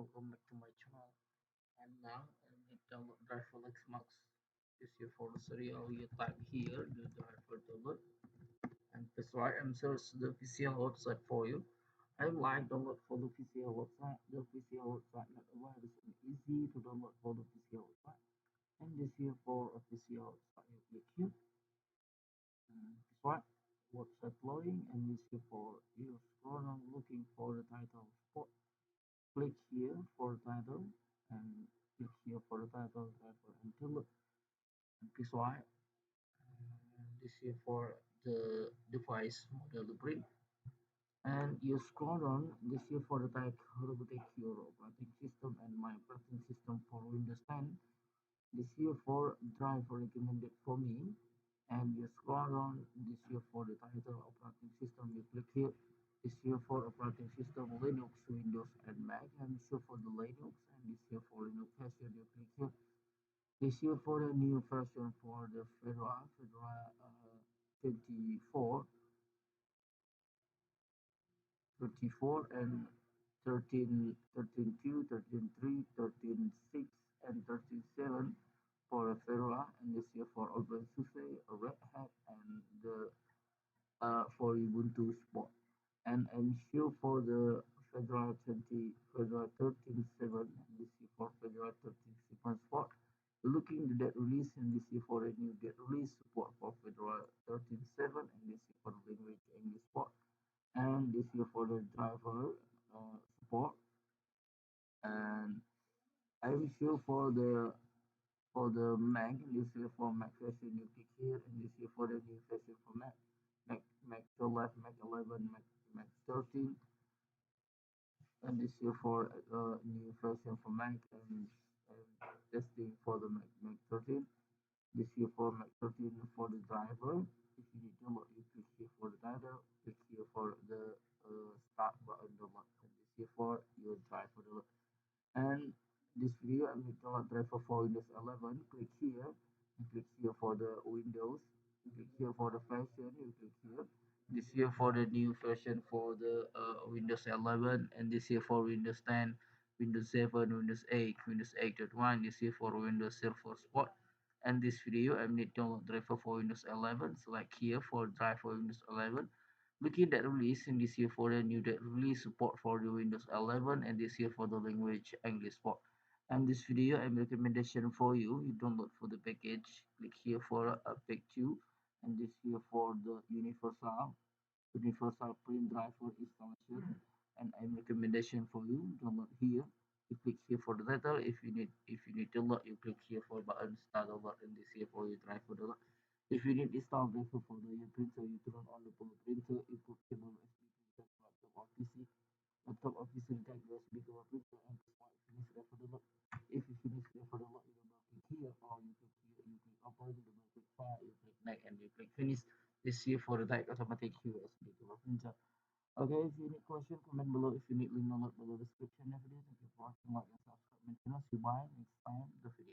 welcome back to my channel. And now I need download drive for Lexmark. This here for the serial you type here the driver download and that's why I'm search the PCL website for you. I like download for the PCL website. The PCL website not aware is easy to download for the PCL website. And this here for a PCL website you click here. This one website loading and this here for you scroll on looking for the title spot. Click here for the title and click here for the title driver and download. And this why this here for the device model blueprint and you scroll down this here for the type robotic your operating system and my operating system for Windows 10. This here for driver recommended for me and you scroll down this here for the title operating system you click here. This here for operating system Linux, Windows and Mac and this here for the Linux and this here for Linux version you click here. This here for the new version for the Fedora 24 24 and 13, 13.2, 13.3, 13.6, and 13.7 for a Fedora, and this year for OpenSUSE, Red Hat, and the for Ubuntu support. And I'm sure for the Fedora 20, Fedora 13.7, and this year for Fedora 13.7 support. Looking the date release, and this year for a new date release support for Fedora 13.7, and this year for the language English support and this here for the driver support and I will show for the Mac this here for Mac version you click here and this here for the new version for Mac 12 Mac 11 Mac 13 and this here for new version for Mac and testing for the Mac 13 this here for Mac 13 for the driver. If you need to download, you click here for the driver, click here for the start button download, and this here for your driver download. And this video I'm going to download driver for Windows 11. Click here, and click here for the Windows, click here for the version, you click here. This here for the new version for the Windows 11, and this here for Windows 10, Windows 7, Windows 8, Windows 8.1. This here for Windows Server Support and this video I need download driver for Windows 11. Select here for drive for Windows 11. Looking at release in this here for the new that release support for the Windows 11 and this here for the language English support. And this video I'm recommendation for you. You download for the package. Click here for a pack 2 and this here for the universal print drive for installation and I'm recommendation for you download here. You click here for the title. If you need to download, you click here for button start download and this here for your drive for download. If you need install driver for the your printer, you turn on the printer, input cable USB printer laptop or PC. Laptop or PC type USB cable printer and smart finish driver download. If you finish driver download, you double click here or you click here, you click open, you double click file, you click next and you click finish. This here for the type automatic USB cable printer. Okay, if you need question, comment below. If you need link download below description of the video. Thank you for watching, like and subscribe my channel. See you bye next time the video.